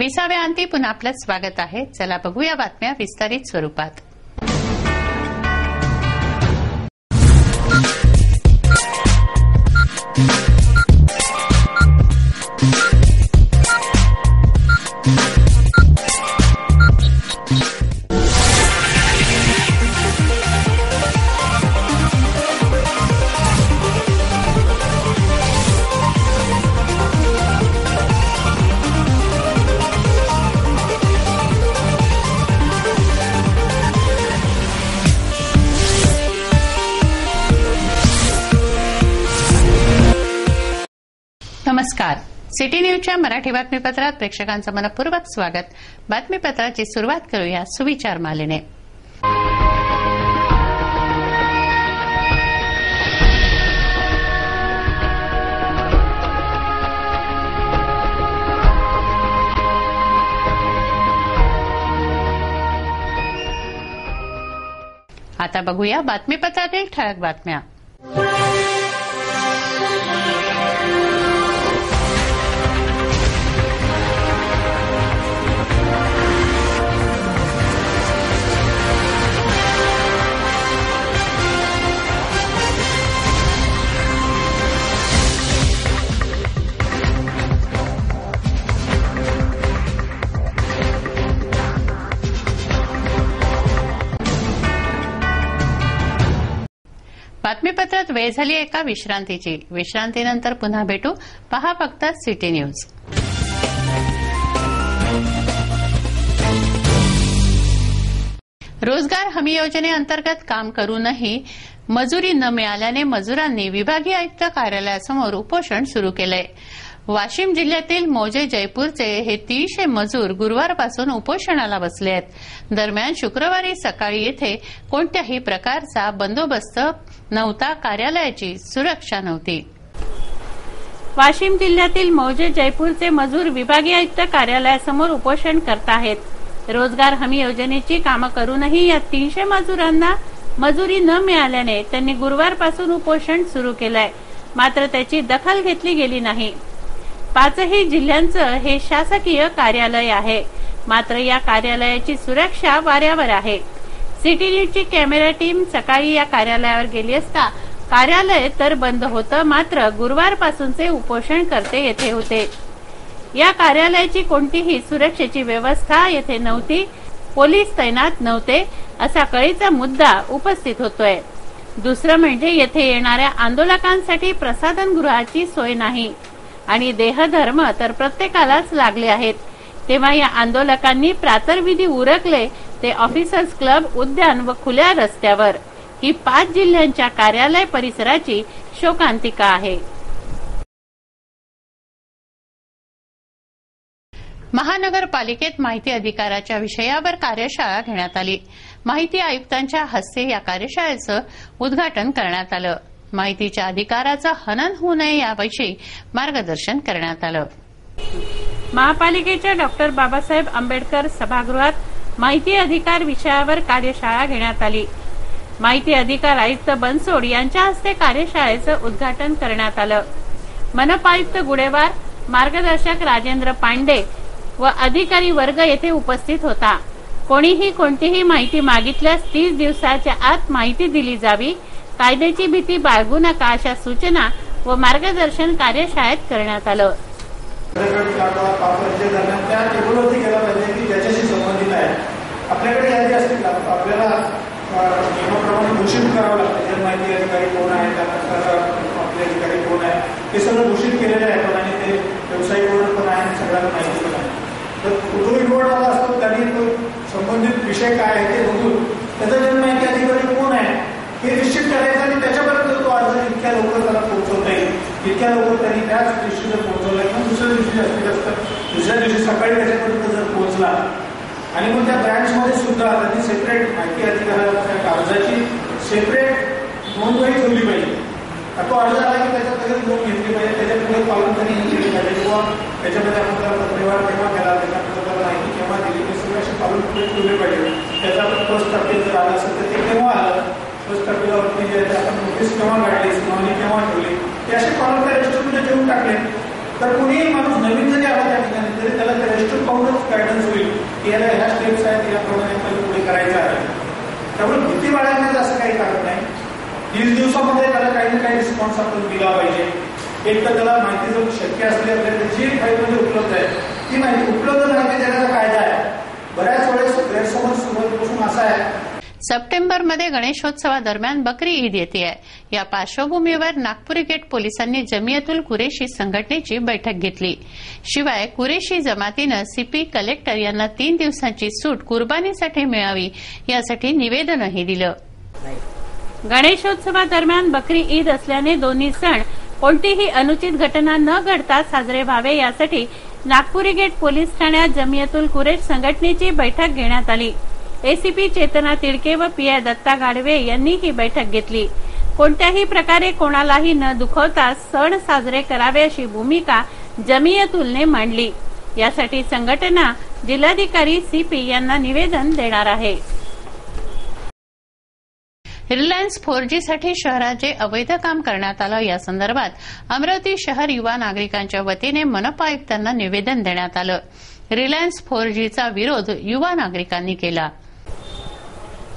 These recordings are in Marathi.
20व्या अंती पुन्हा आपलं स्वागत आहे. चला बघूया बातम्या विस्तारित स्वरूपात. नमस्कार. सिटी न्यूजच्या मराठी बातमीपत्रात प्रेक्षकांचं मनपूर्वक स्वागत. बातमीपत्राची सुरुवात करूया सुविचार मालेने. आता बघूया बातमीपत्रातील ठळक बातम्या. बातमीपत्रात वेळ झाली एका विश्रांतीची. विश्रांतीनंतर पुन्हा भेटू. पहा फक्त सिटी न्यूज. रोजगार हमी योजनेअंतर्गत काम करूनही मजुरी न मिळाल्याने मजुरांनी विभागीय आयुक्त कार्यालयासमोर उपोषण सुरू केलंय. वाशिम जिल्ह्यातील मौजे जयपूरचे हे 300 मजूर गुरुवारपासून उपोषणाला बसले आहेत. दरम्यान शुक्रवारी सकाळी येथे कोणत्याही प्रकारचा बंदोबस्त नव्हता, कार्यालयाची सुरक्षा नव्हती. वाशिम जिल्ह्यातील मौजे जयपूरचे मजूर विभागीय आयुक्त कार्यालयासमोर उपोषण करत आहेत. रोजगार हमी योजनेची कामं करूनही या 300 मजुरांना मजुरी न मिळाल्याने त्यांनी गुरुवारपासून उपोषण सुरू केलंय. मात्र त्याची दखल घेतली गेली नाही. 5ही जिल्ह्यांचं हे शासकीय कार्यालय आहे. मात्र या कार्यालयाची सुरक्षा वाऱ्यावर आहे. सिटी न्यूजची कॅमेरा टीम सकाळी या कार्यालयावर गेली असता कार्यालय तर बंद होतं, मात्र गुरुवारपासूनचे उपोषणकर्ते येथे होते. या कार्यालयाची कोणतीही सुरक्षेची व्यवस्था येथे नव्हती, पोलीस तैनात नव्हते असा कळीचा मुद्दा उपस्थित होतोय. दुसरं म्हणजे येथे येणाऱ्या आंदोलकांसाठी प्रसाधनगृहाची सोय नाही आणि देहधर्म तर प्रत्येकालाच लागले आहेत. तेव्हा या आंदोलकांनी प्रातर्विधी उरकले ते ऑफिसर्स क्लब, उद्यान व खुल्या रस्त्यावर. ही 5 जिल्ह्यांच्या कार्यालय परिसराची शोकांतिका आहे. महानगरपालिकेत माहिती अधिकाराच्या विषयावर कार्यशाळा घेण्यात आली. माहिती आयुक्तांच्या हस्ते या कार्यशाळेचं उद्घाटन करण्यात आलं. माहितीच्या अधिकाराचं हनन होऊ नये याविषयी मार्गदर्शन करण्यात आलं. महापालिकेच्या डॉक्टर बाबासाहेब आंबेडकर सभागृहात माहिती अधिकार विषयावर कार्यशाळा घेण्यात आली. माहिती अधिकार आयुक्त बनसोड यांच्या हस्ते कार्यशाळेचं उद्घाटन करण्यात आलं. मनपा आयुक्त गुडेवार, मार्गदर्शक राजेंद्र पांडे व अधिकारी वर्ग येथे उपस्थित होता. कोणीही कोणतीही माहिती मागितल्यास 30 दिवसाच्या आत माहिती दिली जावी, कायद्याची भीती बाळगू नका अशा सूचना व मार्गदर्शन कार्यशाळेत करण्यात आलं. आपल्याकडे यादी असतील, आपल्याला नियमाप्रमाणे घोषित करावं लागतं. माहिती अधिकारी कोण आहे, आपले अधिकारी कोण आहे, हे सगळं घोषित केलेलं आहे. आणि ते व्यावसायिक बोर्ड पण आहे, सगळ्यांना माहिती पण आहे. तर कुठलाही बोर्ड आला असतो त्यांनी तो संबंधित विषय काय आहे ते बघून त्याचा जनमाहिती अधिकारी कोण आहे हे निश्चित करायचं आणि त्याच्यापर्यंत तो अर्ज इतक्या लवकर त्याला पोहोचवता येईल, इतक्या लवकर त्यांनी त्याच दिवशी जर पोहोचवला किंवा दुसऱ्या दिवशी जास्तीत जास्त दुसऱ्या दिवशी सकाळी त्याच्यापर्यंत जर पोहोचला आणि मग त्या ब्रँचमध्ये सुद्धा त्यांनी सेपरेट माहिती अधिकाराच्या अर्जाची सेपरेट नोंदवही ठेवली पाहिजे. तो अर्ज आला की त्याच्यात त्याची नोंद घेतली पाहिजे, त्याच्यात पुढे पालन त्यांनी केली पाहिजे किंवा त्याच्यामध्ये आपण त्याला पत्रव्यवहार केव्हा केला, त्याच्यामध्ये त्याला माहिती केव्हा दिली, ते सगळे असे पालन पुढे ठेवले पाहिजे. त्याचा फर्स्ट टप्पे जर आलं असेल तर ते केव्हा आलं, फर्स्ट टप्पेवरती जे आपण नोटीस केव्हा काढली, सुनावणी केव्हा ठेवली, ते असे पालन त्या रजिस्टरमध्ये ठेवून टाकले तर कुणीही माणूस नवीन जरी आला त्या ठिकाणी तरी त्याला त्या रजिस्टर पाहूनच गायडन्स होईल की याला ह्या स्टेप्स आहेत याप्रमाणे आपल्याला पुढे करायचं आहे. त्यामुळे भीती बाळगण्याचं असं काही कारण नाही. 30 दिवसामध्ये त्याला काही ना काही रिस्पॉन्स आपण दिला पाहिजे. एक तर त्याला माहिती जर शक्य असली आपल्याला जी फाईलमध्ये उपलब्ध आहे ती माहिती उपलब्ध माहिती देण्याचा कायदा आहे. बऱ्याच वेळेस गैरसमज सुरुवातीपासून असा आहे. सप्टेंबरमध्ये गणेशोत्सवादरम्यान बकरी ईद येते आहे. या पार्श्वभूमीवर नागपुरी गेट पोलिसांनी जमियतुल कुरेशी संघटनेची बैठक घेतली. शिवाय कुरेशी जमातीनं सीपी कलेक्टर यांना 3 दिवसांची सूट कुर्बानीसाठी मिळावी यासाठी निवेदनही दिलं. गणेशोत्सवादरम्यान बकरी ईद असल्याने दोन्ही सण कोणतीही अनुचित घटना न घडता साजरे व्हावे यासाठी नागपुरी गेट पोलीस ठाण्यात जमियतुल कुरेश संघटनेची बैठक घेण्यात आली. एसीपी चेतना तिडके व पीआय दत्ता गाडवे यांनी ही बैठक घेतली. कोणत्याही प्रकारे कोणालाही न दुखवता सण साजरे करावे अशी भूमिका जमियतुलने मांडली. यासाठी संघटना जिल्हाधिकारी सीपी यांना निवेदन देणार आहे. रिलायन्स 4G साठी शहरात जे अवैध काम करण्यात आलं या संदर्भात अमरावती शहर युवा नागरिकांच्या वतीने मनपा आयुक्तांना निवेदन देण्यात आलं. रिलायन्स 4Gचा विरोध युवा नागरिकांनी केला.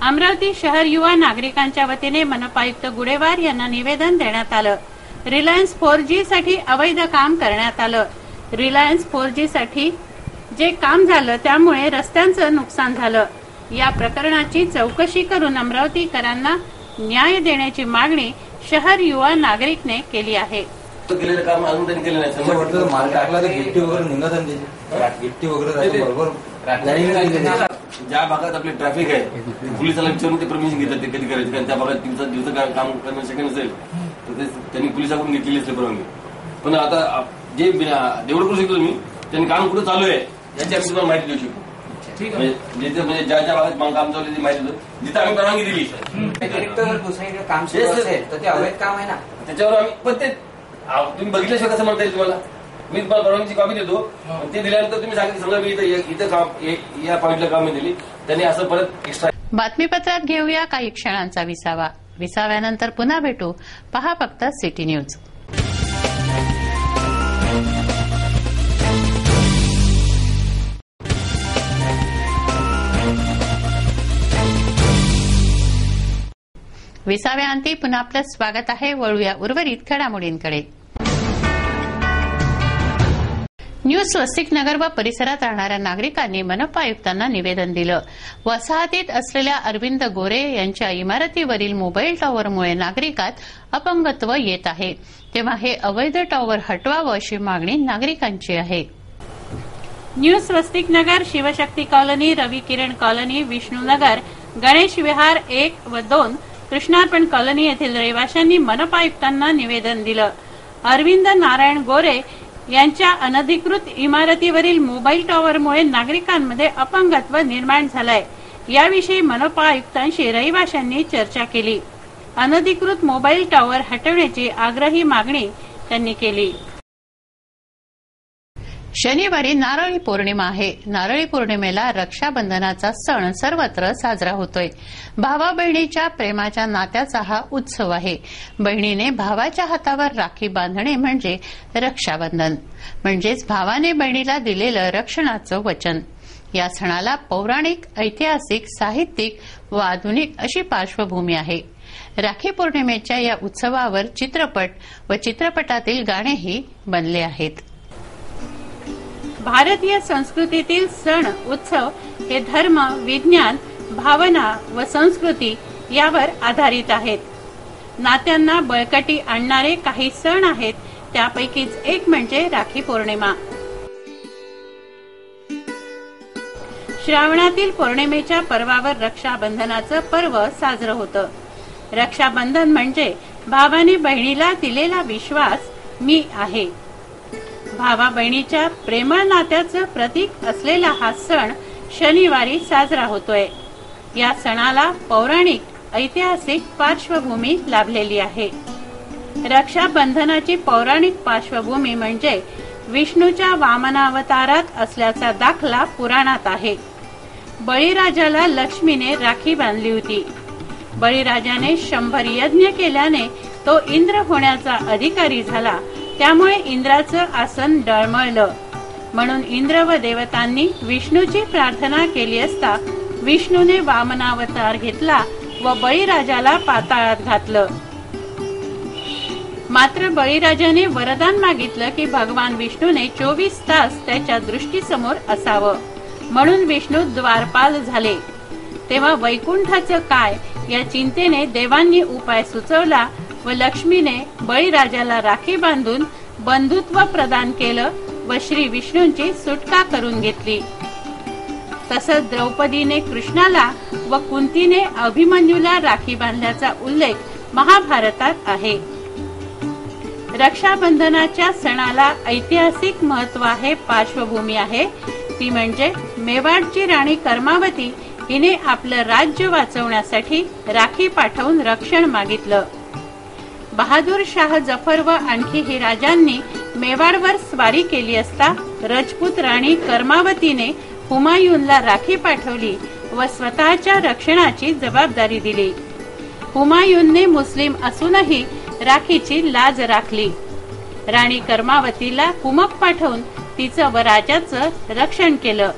अमरावती शहर युवा नागरिकांच्या वतीने मनपा आयुक्त गुडेवार यांना निवेदन देण्यात आलं. रिलायन्स 4G साठी अवैध काम करण्यात आलं. रिलायन्स 4G साठी जे काम झालं त्यामुळे रस्त्यांचं नुकसान झालं. या प्रकरणाची चौकशी करून अमरावतीकरांना न्याय देण्याची मागणी शहर युवा नागरिकने केली आहे. केलेलं काम अजून त्यांनी केलं नाही. माल टाकला तर गिट्टी वगैरे निघत गिट्टी वगैरे बरोबर. ज्या भागात आपले ट्रॅफिक आहे पोलिसाला विचारून ते परमिशन घेतात ते कधी करायचं. कारण त्या भागात दिवसात काम करणं शक्य नसेल तर त्यांनी पोलिसाकडून घेतलेली असते परवानगी. पण आता जे जेवढं करू शकतो तुम्ही त्यांनी काम कुठं चालू आहे याची आम्ही तुम्हाला माहिती देऊ शकतो. म्हणजे ज्या ज्या भागात काम चालू आहे माहिती देतो जिथे आम्ही परवानगी दिली. दुसरीकडे काम सुरू असेल तर ते अवैध काम आहे ना. त्याच्यावर आम्ही पण ते तुम्ही बघितल्याशिवाय कसं म्हणता येईल तुम्हाला. मी तुम्हाला परवानगीची कॉपी देतो. ते दिल्यानंतर तुम्ही सांगितलं समजा मी इथं काम या पॉईंटला काम दिली त्यांनी असं परत एक्स्ट्रा. बातमीपत्रात घेऊया काही क्षणांचा विसावा. विसाव्यानंतर पुन्हा भेटू. पहा फक्त सिटी न्यूज. विसाव्याअंती पुन्हा आपलं स्वागत आहे. वळूया उर्वरित घडामोडींकडे. न्यू स्वस्तिक नगर व परिसरात राहणाऱ्या नागरिकांनी मनपा आयुक्तांना निवेदन दिलं. वसाहतीत असलेल्या अरविंद गोरे यांच्या इमारतीवरील मोबाईल टॉवरमुळे नागरिकात अपंगत्व येत आहे. तेव्हा हे अवैध टॉवर हटवावं अशी मागणी नागरिकांची आहे. न्यू स्वस्तिक नगर, शिवशक्ती कॉलनी, रवी किरण कॉलनी, विष्णुनगर, गणेश विहार 1 व 2, कृष्णार्पण कॉलनी येथील रहिवाशांनी मनपा आयुक्तांना निवेदन दिलं. अरविंद नारायण गोरे यांच्या अनधिकृत इमारतीवरील मोबाईल टॉवरमुळे नागरिकांमध्ये अपंगत्व निर्माण झालंय. याविषयी मनपा आयुक्तांशी रहिवाशांनी चर्चा केली. अनधिकृत मोबाईल टॉवर हटवण्याची आग्रही मागणी त्यांनी केली. शनिवारी नारळी पौर्णिमा आहे. नारळी पौर्णिमेला रक्षाबंधनाचा सण सर्वत्र साजरा होतोय. भावा बहिणीच्या प्रेमाच्या नात्याचा हा उत्सव आहे. बहिणीने भावाच्या हातावर राखी बांधणे म्हणजे रक्षाबंधन, म्हणजेच भावाने बहिणीला दिलेलं रक्षणाचं वचन. या सणाला पौराणिक, ऐतिहासिक, साहित्यिक व आधुनिक अशी पार्श्वभूमी आहे. राखी पौर्णिमेच्या या उत्सवावर चित्रपट व चित्रपटातील गाणेही बनले आहेत. भारतीय संस्कृतीतील सण उत्सव हे धर्म, विज्ञान, भावना व संस्कृती यावर आधारित आहेत. नात्यांना बळकटी आणणारे काही सण आहेत. त्यापैकीच एक म्हणजे राखी पौर्णिमा. श्रावणातील पौर्णिमेच्या पर्वावर रक्षाबंधनाचं पर्व साजरं होतं. रक्षाबंधन म्हणजे भावाने बहिणीला दिलेला विश्वास मी आहे. भावा बहिणीच्या प्रेमळ नात्याचं प्रतीक असलेला हा सण शनिवारी साजरा होतोय. या सणाला पौराणिक, ऐतिहासिक पार्श्वभूमी लाभलेली आहे. रक्षाबंधनाची पौराणिक पार्श्वभूमी म्हणजे विष्णूच्या वामनावतारात असल्याचा दाखला पुराणात आहे. बळीराजाला लक्ष्मीने राखी बांधली होती. बळीराजाने 100 यज्ञ केल्याने तो इंद्र होण्याचा अधिकारी झाला. त्यामुळे इंद्राचं आसन डळमळलं. म्हणून इंद्र व देवतांनी विष्णूची प्रार्थना केली असता विष्णूने वामनावतार घेतला व बळीराजाला पाताळात घातलं. मात्र बळीराजाने वरदान मागितलं की भगवान विष्णूने 24 तास त्याच्या दृष्टीसमोर असावं, म्हणून विष्णू द्वारपाल झाले. तेव्हा वैकुंठाचं काय या चिंतेने देवांनी उपाय सुचवला व लक्ष्मीने बळीराजाला राखी बांधून बंधुत्व प्रदान केलं व श्री विष्णूंची सुटका करून घेतली. तसंच द्रौपदीने कृष्णाला व कुंतीने अभिमन्यूला राखी बांधल्याचा उल्लेख महाभारतात आहे. रक्षाबंधनाच्या सणाला ऐतिहासिक महत्व आहे, पार्श्वभूमी आहे. ती म्हणजे मेवाडची राणी कर्मावती हिने आपलं राज्य वाचवण्यासाठी राखी पाठवून रक्षण मागितलं. बहादूर शाह जफर व आणखीही राजांनी मेवाडवर स्वारी केली असता राजपूत राणी कर्मावतीने हुमायूनला राखी पाठवली व स्वतःच्या रक्षणाची जबाबदारी दिली. हुमायूनने मुस्लिम असूनही राखीची लाज राखली. राणी कर्मावतीला कुमक पाठवून तिचं व राजाचं रक्षण केलं.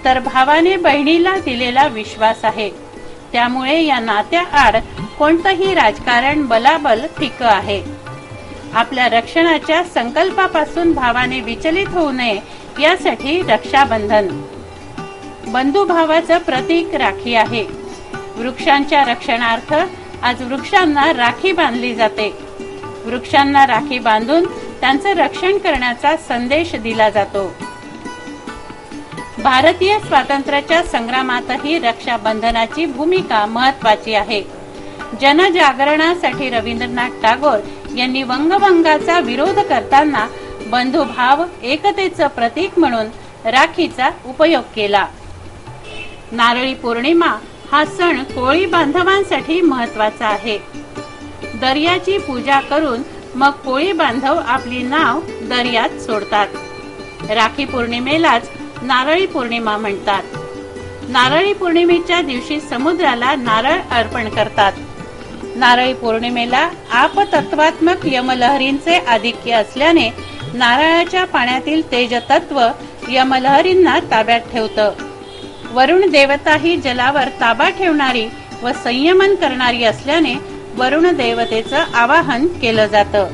तर भावाने बहिणीला दिलेला विश्वास आहे. त्यामुळे या नात्याआड कोणतंही राजकारण बलाबल फिकं आहे. आपल्या रक्षणाच्या संकल्पापासून भावाने विचलित होऊ नये यासाठी रक्षाबंधन बंधुभावाचं प्रतीक राखी आहे. वृक्षांच्या रक्षणार्थ आज वृक्षांना राखी बांधली जाते. वृक्षांना राखी बांधून त्यांचं रक्षण करण्याचा संदेश दिला जातो. भारतीय स्वातंत्र्याच्या संग्रामातही रक्षाबंधनाची भूमिका महत्वाची आहे. जनजागरणासाठी रवींद्रनाथ टागोर यांनी वंगभंगाचा विरोध करताना बंधुभाव एकतेचं प्रतीक म्हणून राखीचा उपयोग केला. नारळी पौर्णिमा हा सण कोळी बांधवांसाठी महत्वाचा आहे. दर्याची पूजा करून मग कोळी बांधव आपली नाव दर्यात सोडतात. राखी पौर्णिमेलाच नारळी पौर्णिमा म्हणतात. नारळी पौर्णिमेच्या दिवशी समुद्राला नारळ अर्पण करतात. नारळी पौर्णिमेला आपतत्वात्मक यमलहरींचे आधिक्य असल्याने नारळाच्या पाण्यातील तेजतत्व यमलहरींना ताब्यात ठेवतं. वरुण देवता ही जलावर ताबा ठेवणारी व संयमन करणारी असल्याने वरुण देवतेचं आवाहन केलं जातं.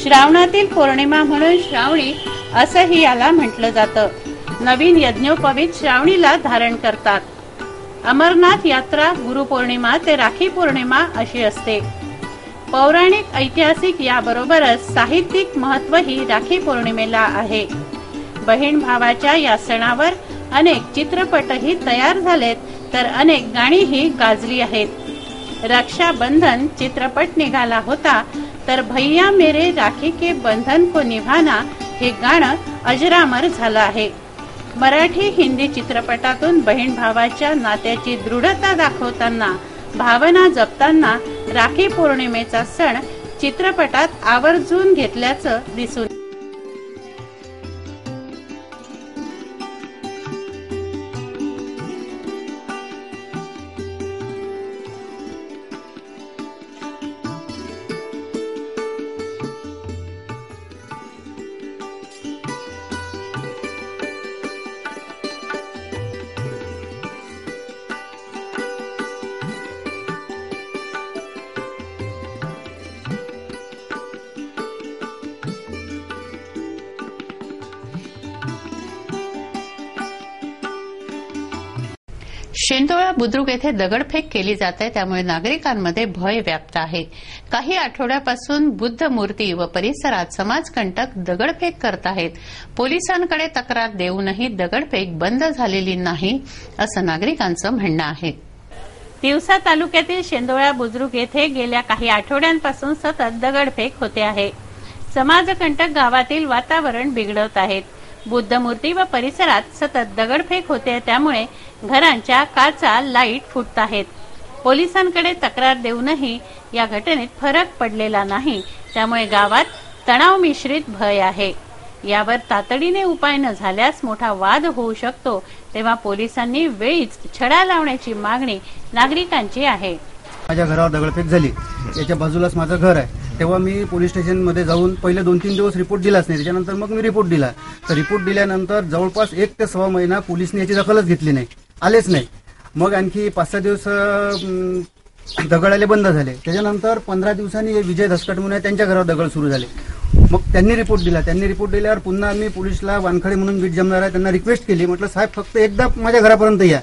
श्रावणातील पौर्णिमा म्हणून श्रावणी असंही याला म्हटलं जातं. नवीन यज्ञोपवीत श्रावणीला धारण करतात. अमरनाथ यात्रा गुरुपौर्णिमा ते राखी पौर्णिमा अशी असते. पौराणिक ऐतिहासिक याबरोबरच साहित्यिक महत्वही राखी पौर्णिमेला आहे. बहीण भावाच्या या सणावर अनेक चित्रपटही तयार झालेत तर अनेक गाणीही गाजली आहेत. रक्षाबंधन चित्रपट निघाला होता तर भैया मेरे राखी के बंधन को निभाना हे गाणं अजरामर झालं आहे. मराठी हिंदी चित्रपटातून बहीण भावाच्या नात्याची दृढता दाखवताना भावना जपताना राखी पौर्णिमेचा सण चित्रपटात आवर्जून घेतल्याचं दिसून शेंदोळा बुद्रुक येथे दगडफेक केली जाते, त्यामुळे नागरिकांमध्ये भय व्याप्त आहे. काही आठवड्यापासून बुद्ध मूर्ती व परिसरात समाजकंटक दगडफेक करत आहेत. पोलिसांकडे तक्रार देऊनही दगडफेक बंद झालेली नाही असं नागरिकांचं म्हणणं आहे. तिवसा तालुक्यातील शेंदोळा बुद्रुक येथे गेल्या काही आठवड्यांपासून सतत दगडफेक होते आहे. समाजकंटक गावातील वातावरण बिघडवत आहेत. बुद्ध मूर्ती व परिसरात सतत दगडफेक होते, त्यामुळे घरांच्या काचा लाईट फुटत आहेत. पोलिसांकडे तक्रार देऊनही या घटनेत फरक पडलेला नाही, त्यामुळे गावात तणाव मिश्रित भय आहे. यावर तातडीने उपाय न झाल्यास मोठा वाद होऊ शकतो, तेव्हा पोलिसांनी वेळीच छडा लावण्याची मागणी नागरिकांची आहे. माझ्या घरावर दगडफेक झाली, याच्या बाजूलाच माझं घर आहे. तेव्हा मी पोलीस स्टेशनमध्ये जाऊन पहिले 2-3 दिवस रिपोर्ट दिलाच नाही. त्याच्यानंतर मग मी रिपोर्ट दिला. तर रिपोर्ट दिल्यानंतर जवळपास 1 ते 1.25 महिना पोलिसने याची दखलच घेतली नाही, आलेच नाही. मग आणखी 5-6 दिवस दगड आले, बंद झाले. त्याच्यानंतर 15 दिवसांनी हे विजय धसकट म्हणून आहे, त्यांच्या घरावर दगड सुरू झाले. मग त्यांनी रिपोर्ट दिला. त्यांनी रिपोर्ट दिल्यावर पुन्हा मी पोलिसला वानखडे म्हणून बीट जमणार आहे, त्यांना रिक्वेस्ट केली. म्हटलं साहेब फक्त एकदा माझ्या घरापर्यंत या,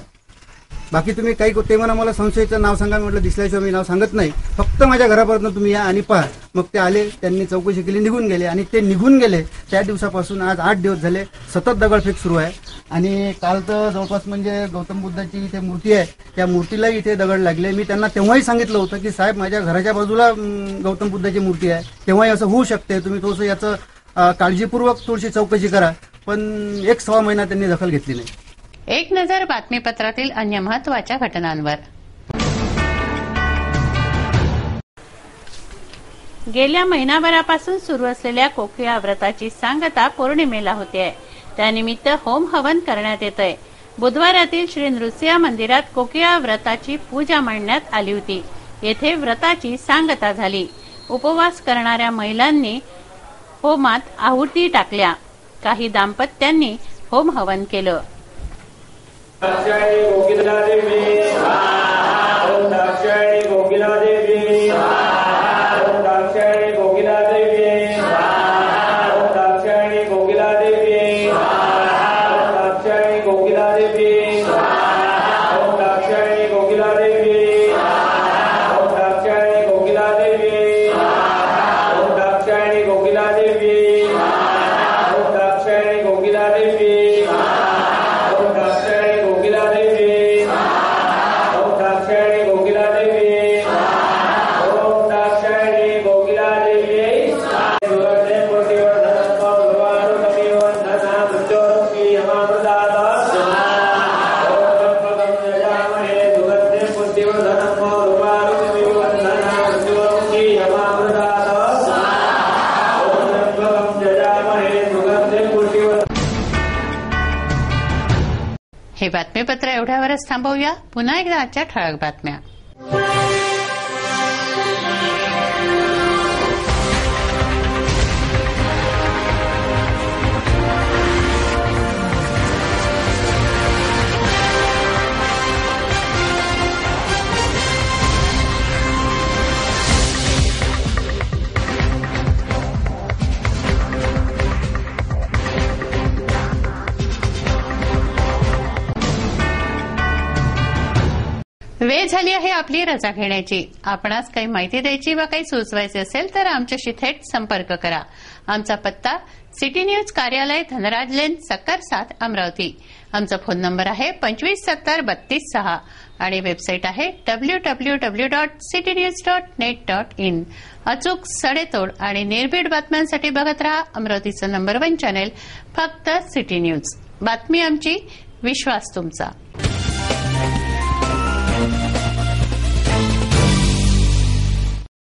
बाकी तुम्ही काही ते म्हणा मला संशयाचं नाव सांगा. म्हटलं दिसल्याशिवाय मी नाव सांगत नाही, फक्त माझ्या घरापर्यंत तुम्ही या आणि पहा. मग ते आले, त्यांनी चौकशी केली, निघून गेले. आणि ते निघून गेले त्या दिवसापासून आज 8 दिवस झाले सतत दगडफेक सुरू आहे. आणि काल तर जवळपास म्हणजे गौतम बुद्धाची इथे मूर्ती आहे, त्या मूर्तीला इथे दगड लागले. मी त्यांना तेव्हाही सांगितलं होतं की साहेब माझ्या घराच्या बाजूला गौतम बुद्धाची मूर्ती आहे, तेव्हाही असं होऊ शकते, तुम्ही थोडंसं याचं काळजीपूर्वक थोडीशी चौकशी करा. पण 1-1.25 महिना त्यांनी दखल घेतली नाही. एक नजर बातमीपत्रातील अन्य महत्वाच्या घटनांवर. गेल्या महिनाभरापासून सुरू असलेल्या कोकिळा व्रताची सांगता पौर्णिमेला होते. त्यानिमित्त होम हवन करण्यात येत आहे. बुधवारातील श्री नृसिंह मंदिरात कोकिळा व्रताची पूजा मांडण्यात आली होती. येथे व्रताची सांगता झाली. उपवास करणाऱ्या महिलांनी होमात आहुती टाकल्या. काही दाम्पत्यांनी होम हवन केलं. दाक्षायणी कोकिला देवी ओम दाक्षायणी कोकिला देवी ओम दाक्षायणी कोकिला देवी ओम दाक्षायणी कोकिला देवी ओम दाक्षायणी कोकिला देवी ओम दाक्षायणी कोकिला देवी ओम दाक्षायणी कोकिला देवी ओम दाक्षायणी कोकिला देवी ओम दाक्षायणी कोकिला देवी हे बातमीपत्र एवढ्यावरच थांबवूया. पुन्हा एकदा आजच्या ठळक बातम्या. वेळ झाली आहे आपली रजा घेण्याची. आपणास काही माहिती द्यायची वा काही सुचवायचे असेल तर आमच्याशी थेट संपर्क करा. आमचा पत्ता सिटी न्यूज कार्यालय, धनराज लेन, सक्कर 7, अमरावती. आमचा फोन नंबर आहे 25703236 आणि वेबसाईट आहे www.citynews.net.in. अचूक, सडेतोड आणि निर्भीड बातम्यांसाठी बघत रहा अमरावतीचं नंबर 1 चॅनेल, फक्त सिटी न्यूज. बातमी आमची, विश्वास तुमचा.